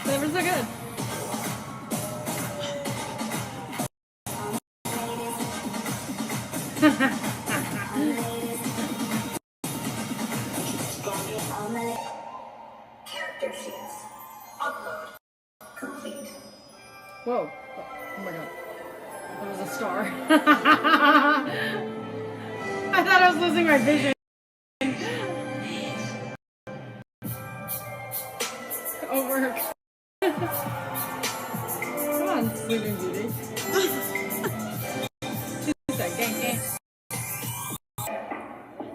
That was so good. Character sheets. Upload. Complete. Whoa. Oh my god. That was a star. I thought I was losing my vision. Over. Come on, Sleeping Beauty. She's like, gang, gang.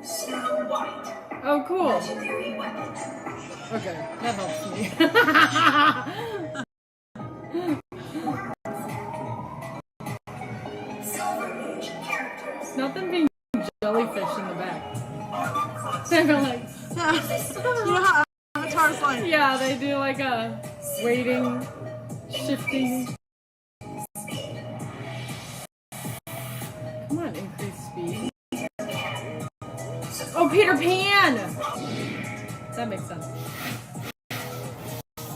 Snow White. Oh, cool. Legendary weapon. Okay, that helps me. Silver Age characters. Not them being jellyfish in the back. They're like, You know how avatars like... yeah, they do like a waiting, shifting. Come on, increase speed. Oh, Peter Pan! That makes sense.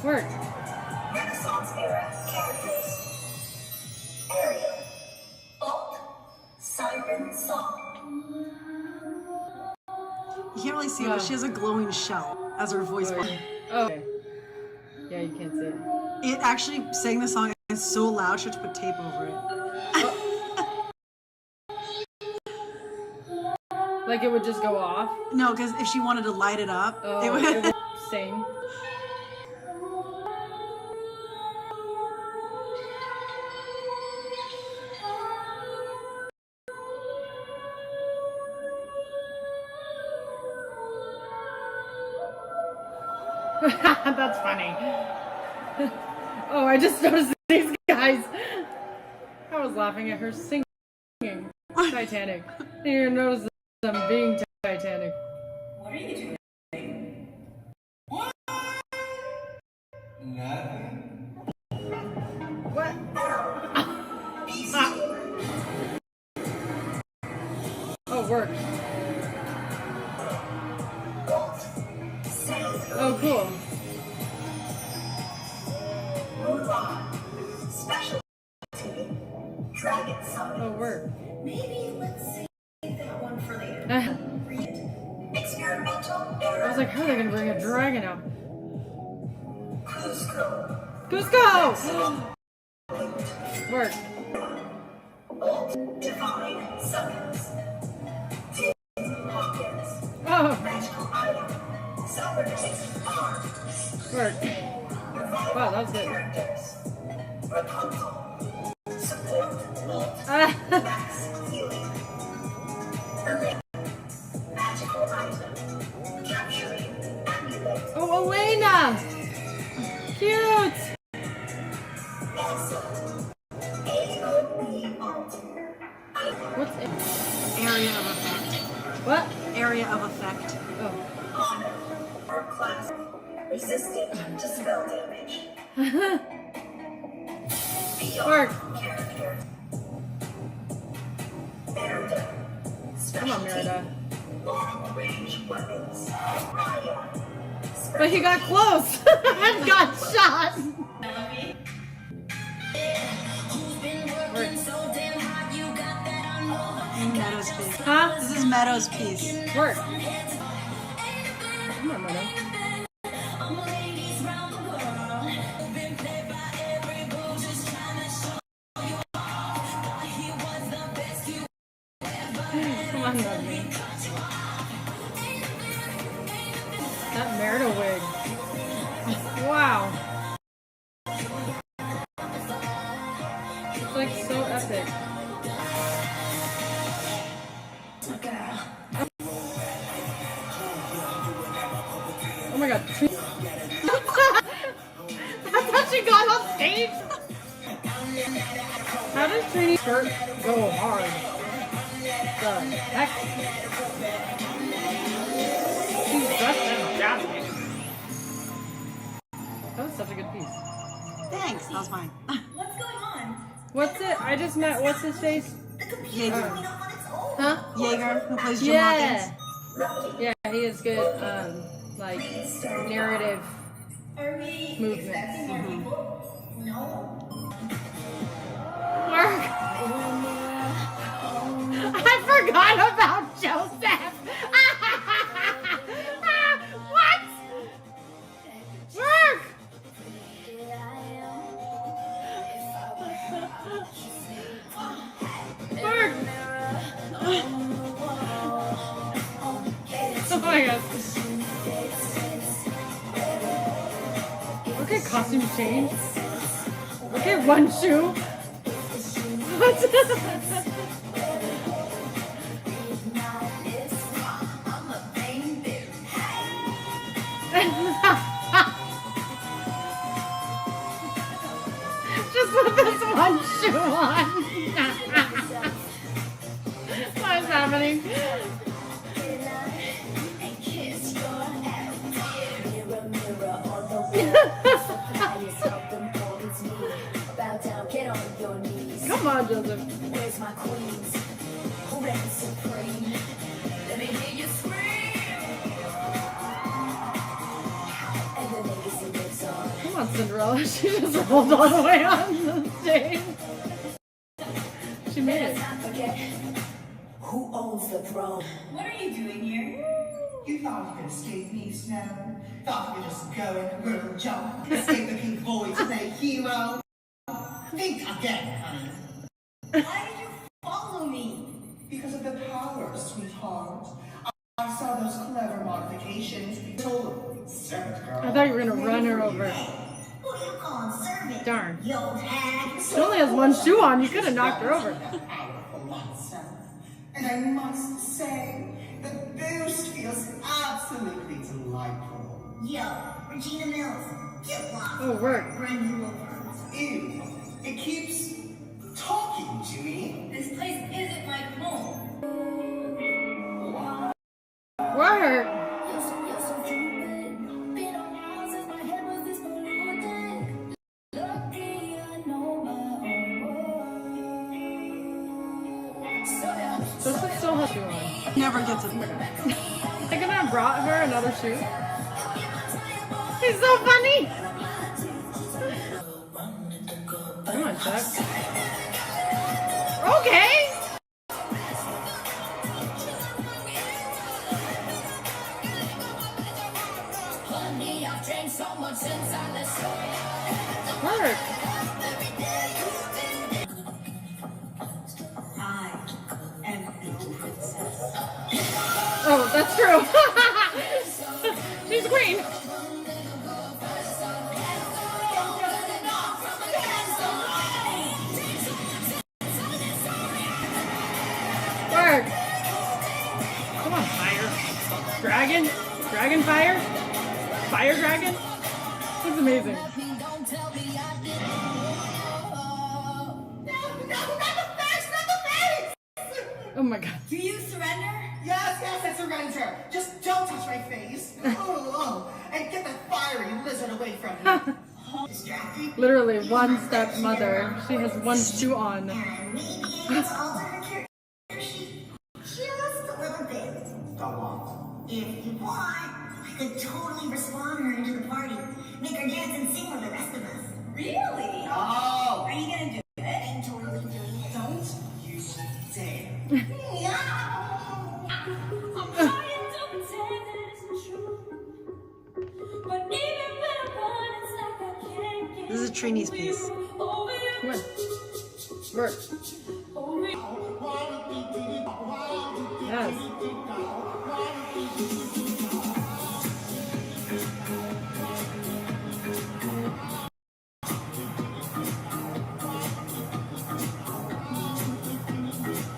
Work. Renaissance era characters. Ariel. Bolt. Siren Song. You can't really see it, but she has a glowing shell as her voice box. Oh, okay. Yeah, you can't see it. It actually sang the song is so loud, she had to put tape over it. Like it would just go off? No, because if she wanted to light it up, Oh, it would... it would sing. That's funny. Oh, I just noticed these guys. I was laughing at her singing Titanic. I didn't even notice them being Titanic. What are you doing? Nothing. What? Oh, work. Oh, cool. was like, how are they gonna bring a dragon out? Cusco! Work. Divine summons. Hawkins. Oh. Magical item. Self-protecting arm. Work. Wow, that was good. Rapunzel. Support. Max healing. Magical item. Capturing amulet. Oh, Elena! Cute! Also, What's it? Area of effect. What? Area of effect. Oh. honor or class. Resistant to spell damage. Work. Character. Merida. Come on, Merida. Long range weapons. Raya. But he got close and got shot. Meadow's piece. Huh? This is Meadow's piece. Work. Come on, Meadow. Come on, Dudley. That Merida wig. Wow. It's like so epic. Oh my god. That's how she got on stage? How does Trinity's skirt go hard? The heck? She's dressed fantastic. That was such a good piece. Thanks. That was mine. What's going on? What's it? I just met, what's his face? Jaeger. Huh? Jaeger, who plays Jim Hawkins. Yeah, he is good, like, narrative movements. No. Work! I forgot about Joseph! What? Work! Work! Oh my god. Okay, costume change. Okay, one shoe. What? Just put this one shoe on. What is happening? Come on, Joseph. Where's my queens? Who reigns supreme? Let me hear you scream. And the legacy lives on. Come on, Cinderella. She just rolled all the way on the stage. She made it. Forget who owns the throne. What are you doing here? You thought you could escape me, Snow? Thought you could just go and little jump, escape the pink void to play hero? Think again, honey. Why did you follow me? Because of the power, sweetheart. I saw those clever modifications. Total servant girl. I thought you were gonna run her over. Who do you call a servant? Darn. You old hag. She only has one shoe on. You could have knocked her over. And I must say, the boost feels absolutely delightful. Yo, Regina Mills, get lost. Oh, work. Run you over. Ew, it keeps talking to me. This place isn't like home. Work. Joseph still has shoe on. Never gets it. I could have brought her another shoe. He's so funny. Come on, Chuck. Okay. Work. Oh, that's true. She's a queen. Work. Come on, fire. Dragon? Dragon fire? Fire dragon? That's amazing. Oh my god. Do you surrender? Yes, I surrender. Just don't touch my face. And get that fiery lizard away from me. Distracted? Literally one stepmother. She has one shoe on. Just a little bit. If you want, I could totally respond her into the party. Make her dance and sing with the rest of us. Really? Oh. Are you gonna do it? I'm totally doing it. Don't you dare. This is Trini's piece. Come on. Work. Yes.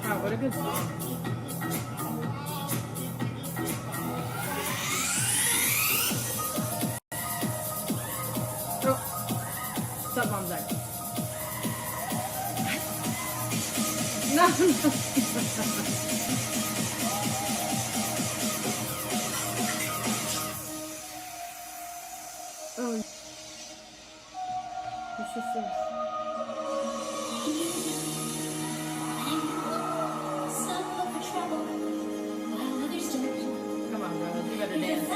Wow, what a good song. Oh. Stepmom's there. No. Oh. The sisters. Come on, bro. You better dance.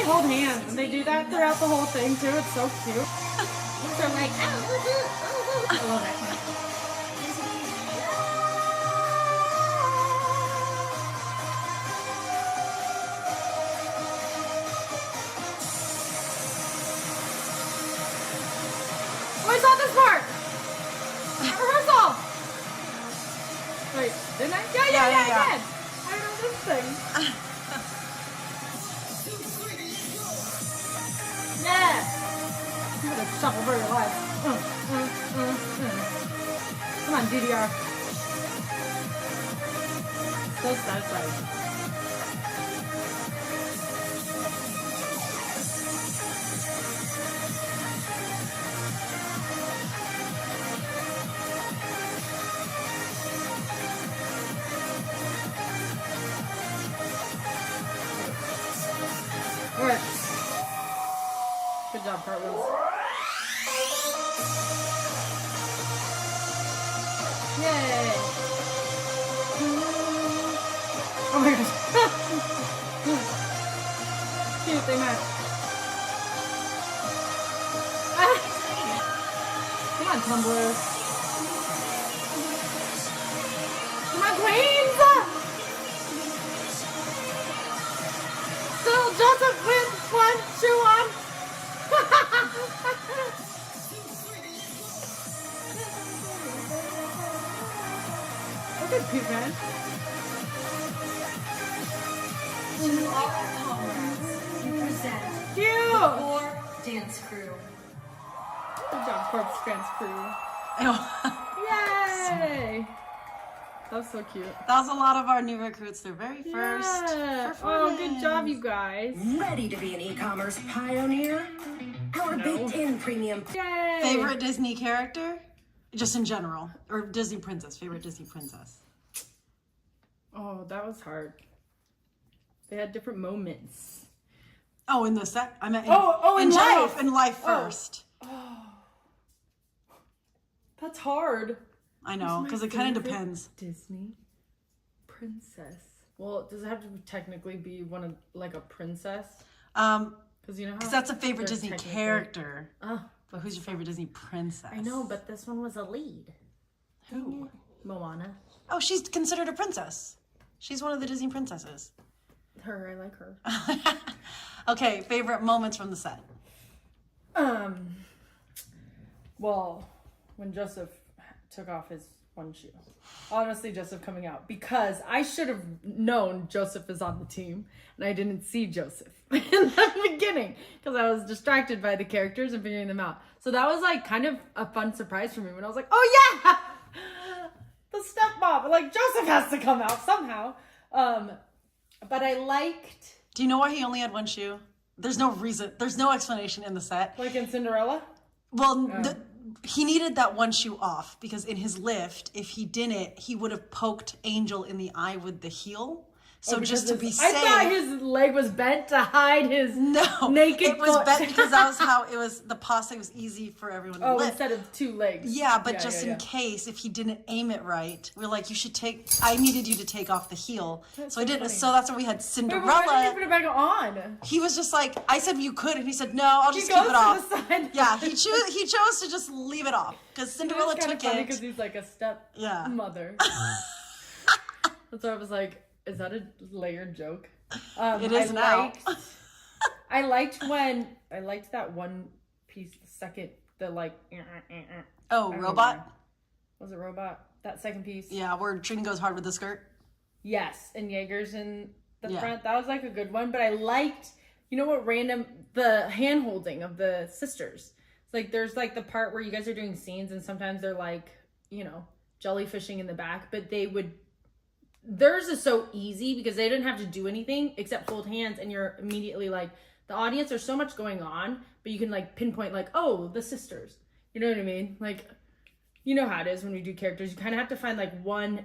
Hold hands, and they do that throughout the whole thing too. It's so cute. They're like, I love it. Oh, I saw this part. Rehearsal. Wait, didn't I? Yeah, I did. I know this thing. Yeah! I'm gonna shuffle for your life. Come on, DDR. So satisfying. Alright. Good job, cartwheels. Yay! Oh my gosh. Cute, they match. Come on, Tumblr. Come on, Queens! Still Joseph with one shoe on. Look at Pete, man. To all our comrades, you present Cute. the Core Dance Crew. Good job, Corpse Dance Crew. Yay! That was so cute. That was a lot of our new recruits. Their very first Oh, good job, you guys. Ready to be an e-commerce pioneer? Our baked-in premium. Yay! Favorite Disney character? Just in general. Or Disney princess. Favorite Disney princess. Oh, that was hard. They had different moments. Oh, in the set? I meant in general, life. in life first. Oh. That's hard. I know, because it kind of depends. Disney princess. Well, does it have to technically be one of like a princess? Because you know, because that's a favorite Disney technically... character. Oh, but who's your favorite Disney princess? I know, but this one was a lead. Who? Moana. Oh, she's considered a princess. She's one of the Disney princesses. Her, I like her. Okay, favorite moments from the set. Well, when Joseph took off his one shoe. Honestly, Joseph coming out, because I should have known Joseph is on the team and I didn't see Joseph in the beginning because I was distracted by the characters and figuring them out. So that was like kind of a fun surprise for me when I was like, oh yeah, the stepmom, like Joseph has to come out somehow. But I liked. Do you know why he only had one shoe? There's no reason. There's no explanation in the set. Like in Cinderella? Well, he needed that one shoe off because in his lift, if he didn't, he would have poked Angel in the eye with the heel. So just to be safe. I thought his leg was bent to hide his naked it was foot. bent because that was how it was. The pasta was easy for everyone to lift. Instead of two legs. Yeah, but just in case, if he didn't aim it right, we're like, you should take. I needed you to take off the heel, so I didn't. So that's why we had Cinderella. Why didn't you put it back on? He was just like, I said you could, and he said no, I'll just keep it off. Yeah, he chose to just leave it off because Cinderella took it. Because he's like a step mother. That's why I was like, is that a layered joke? It is now. I liked that one piece, the second, the like. Robot? Was it robot? That second piece? Yeah, where Trini goes hard with the skirt. Yes, and Jaeger's in the front. That was like a good one, but I liked, you know what, the hand holding of the sisters. It's like there's like the part where you guys are doing scenes and sometimes they're like, you know, jellyfishing in the back, but theirs is so easy because they didn't have to do anything except hold hands and you're immediately like, the audience, there's so much going on, but you can like pinpoint like, oh, the sisters. You know what I mean? Like, you know how it is when we do characters. You kind of have to find like one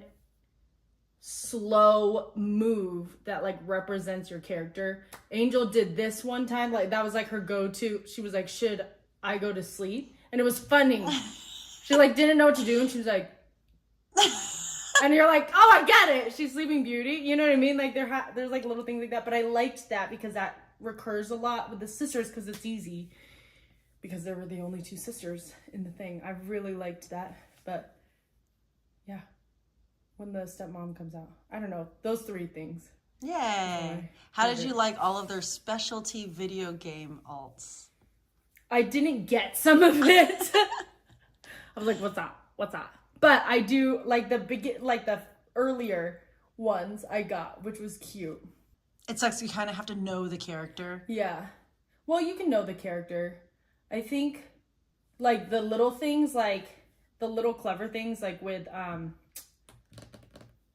slow move that like represents your character. Angel did this one time. Like that was like her go-to. She was like, should I go to sleep? And it was funny. She like didn't know what to do. And she was like, and you're like, oh, I get it. She's Sleeping Beauty. You know what I mean? Like there's like little things like that. But I liked that because that recurs a lot with the sisters because it's easy. Because there were the only two sisters in the thing. I really liked that. But yeah, when the stepmom comes out. I don't know. Those three things. Yay. How did you like all of their specialty video game alts? I didn't get some of it. I was like, what's that? What's that? But I do like the earlier ones I got, which was cute. It sucks. You kind of have to know the character. Yeah. Well, you can know the character. I think like the little things, like the little clever things, like with,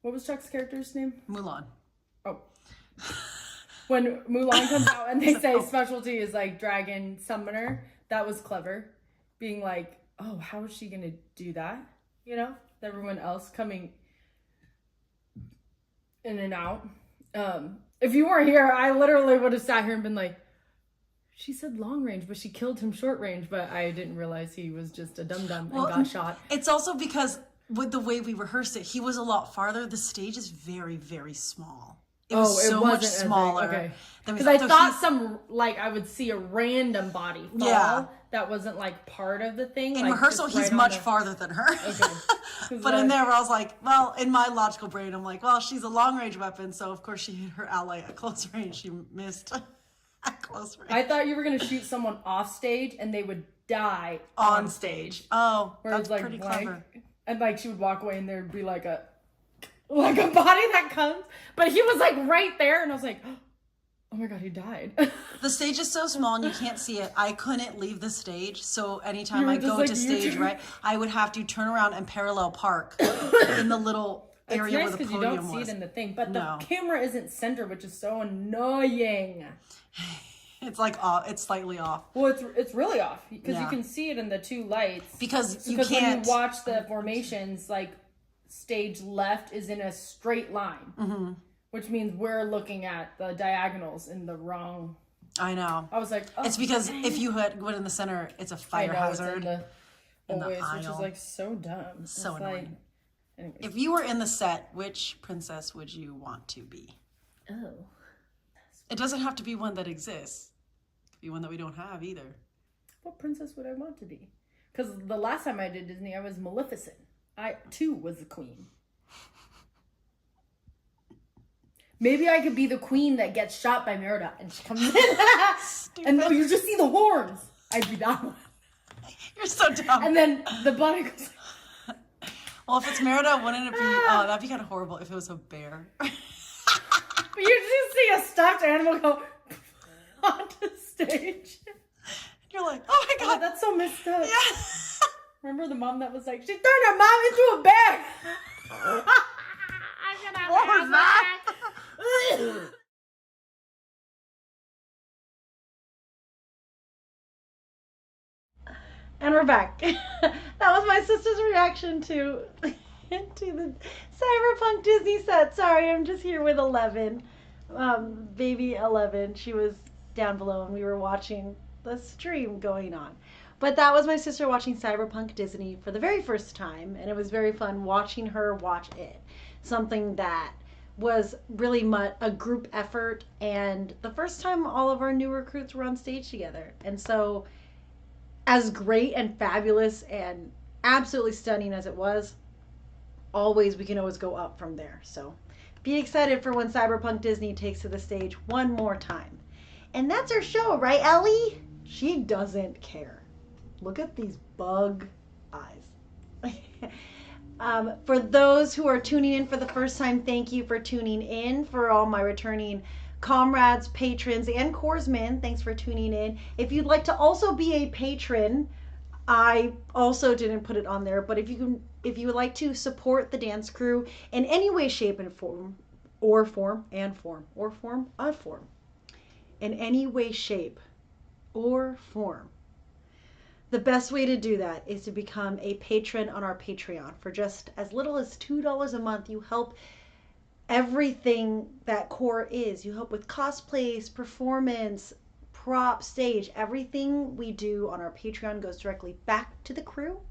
what was Chuck's character's name? Mulan. Oh. When Mulan comes out and they say specialty is like dragon summoner, that was clever. Being like, oh, how is she going to do that? You know, everyone else coming in and out. If you weren't here, I literally would have sat here and been like, she said long range, but she killed him short range. But I didn't realize he was just a dum-dum and got shot. It's also because with the way we rehearsed it, he was a lot farther. The stage is very, very small. It was so much smaller. Okay. Because I thought I would see a random body fall. Yeah. That wasn't like part of the thing. In like, rehearsal, he's much farther than her. Okay. But in there, I was like, well, in my logical brain, I'm like, well, she's a long range weapon, so of course she hit her ally at close range. She missed at close range. I thought you were gonna shoot someone off stage and they would die on stage. Oh, that's like pretty clever. And like she would walk away and there'd be like a body that comes, but he was like right there, and I was like, oh my god, he died. The stage is so small and you can't see it. I couldn't leave the stage, so anytime I go to stage, right, I would have to turn around and parallel park in the little area where the podium was. You don't see it in the thing, but the camera isn't centered, which is so annoying. It's like off. It's slightly off. Well, it's really off because you can see it in the two lights. Because when you watch the formations, like stage left is in a straight line, which means we're looking at the diagonals in the wrong. I know. I was like, oh, it's because dang. if you had went in the center, it's a fire hazard. In the aisle. Which is like so dumb. So annoying. Like, if you were in the set, which princess would you want to be? Oh. It doesn't have to be one that exists. It could be one that we don't have either. What princess would I want to be? Because the last time I did Disney, I was Maleficent. I, too, was the queen. Maybe I could be the queen that gets shot by Merida and she comes in. And you just see the horns. I'd be that one. You're so dumb. And then the bunny goes... Well, if it's Merida, wouldn't it be... Oh, that'd be kind of horrible if it was a bear. But you just see a stuffed animal go onto stage. You're like, oh my God. Oh, that's so messed up. Yeah. Remember the mom that was like, she turned her mom into a bear. What was that? And we're back. That was my sister's reaction to the Cyberpunk Disney set. Sorry, I'm just here with 11. Baby 11. She was down below and we were watching the stream going on. But that was my sister watching Cyberpunk Disney for the very first time, and it was very fun watching her watch it. Something that was really much a group effort, and the first time all of our new recruits were on stage together. And so, as great and fabulous and absolutely stunning as it was, we can always go up from there. So be excited for when Cyberpunk Disney takes to the stage one more time. And that's our show, right, Ellie? She doesn't care. Look at these bug eyes. For those who are tuning in for the first time, thank you for tuning in. For all my returning comrades, patrons, and corpsmen, thanks for tuning in. If you'd like to also be a patron, I also didn't put it on there, but if you would like to support the dance crew in any way, shape, and form, in any way, shape, or form, the best way to do that is to become a patron on our Patreon. For just as little as $2 a month, you help everything that core is. You help with cosplays, performance, prop, stage. Everything we do on our Patreon goes directly back to the crew.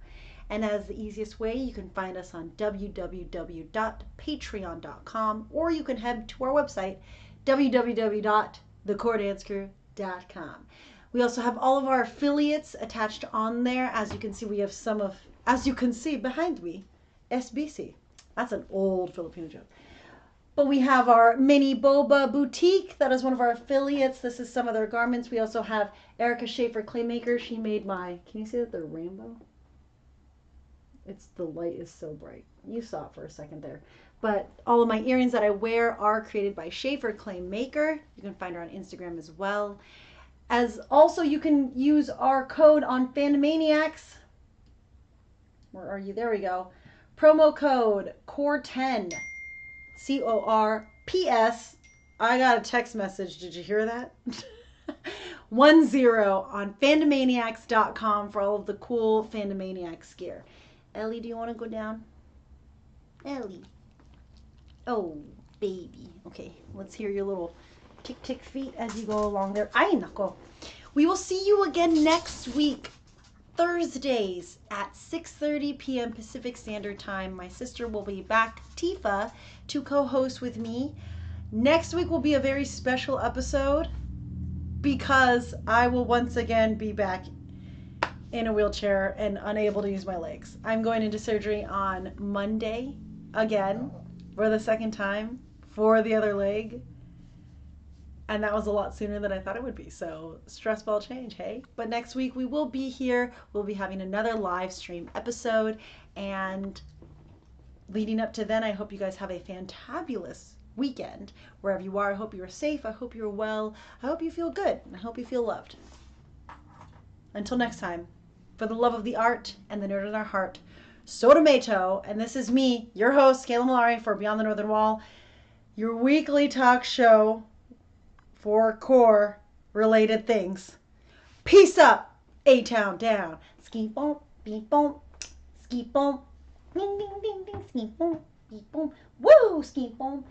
And as the easiest way, you can find us on www.patreon.com, or you can head to our website, www.thecoredancecrew.com. We also have all of our affiliates attached on there. As you can see, we have as you can see behind me, SBC. That's an old Filipino joke. But we have our Mini Boba Boutique. That is one of our affiliates. This is some of their garments. We also have Erica Schaefer Claymaker. She made can you see that they're rainbow? The light is so bright. You saw it for a second there. But all of my earrings that I wear are created by Schaefer Claymaker. You can find her on Instagram as well. As also, you can use our code on Fandomaniacs. Where are you? There we go. Promo code CORE10. CORPS. I got a text message. Did you hear that? 10 on Fandomaniacs.com for all of the cool Fandomaniacs gear. Ellie, do you want to go down? Ellie. Oh, baby. Okay, let's hear your little tick feet as you go along there. Ay, nako. We will see you again next week, Thursdays at 6:30 p.m. Pacific Standard Time. My sister will be back, Tifa, to co-host with me. Next week will be a very special episode because I will once again be back in a wheelchair and unable to use my legs. I'm going into surgery on Monday again for the second time for the other leg. And that was a lot sooner than I thought it would be. So stress ball change, hey? But next week we will be here. We'll be having another live stream episode. And leading up to then, I hope you guys have a fantabulous weekend. Wherever you are, I hope you are safe. I hope you're well. I hope you feel good. I hope you feel loved. Until next time, for the love of the art and the nerd in our heart, so tomato. And this is me, your host, Kayla Malari for Beyond the Northern Wall, your weekly talk show for core related things. Peace up, A-Town down. Ski bump, beep bump, ski bump, Ding, ding, ding, ding, ski boom, beep boom. Woo, ski boom.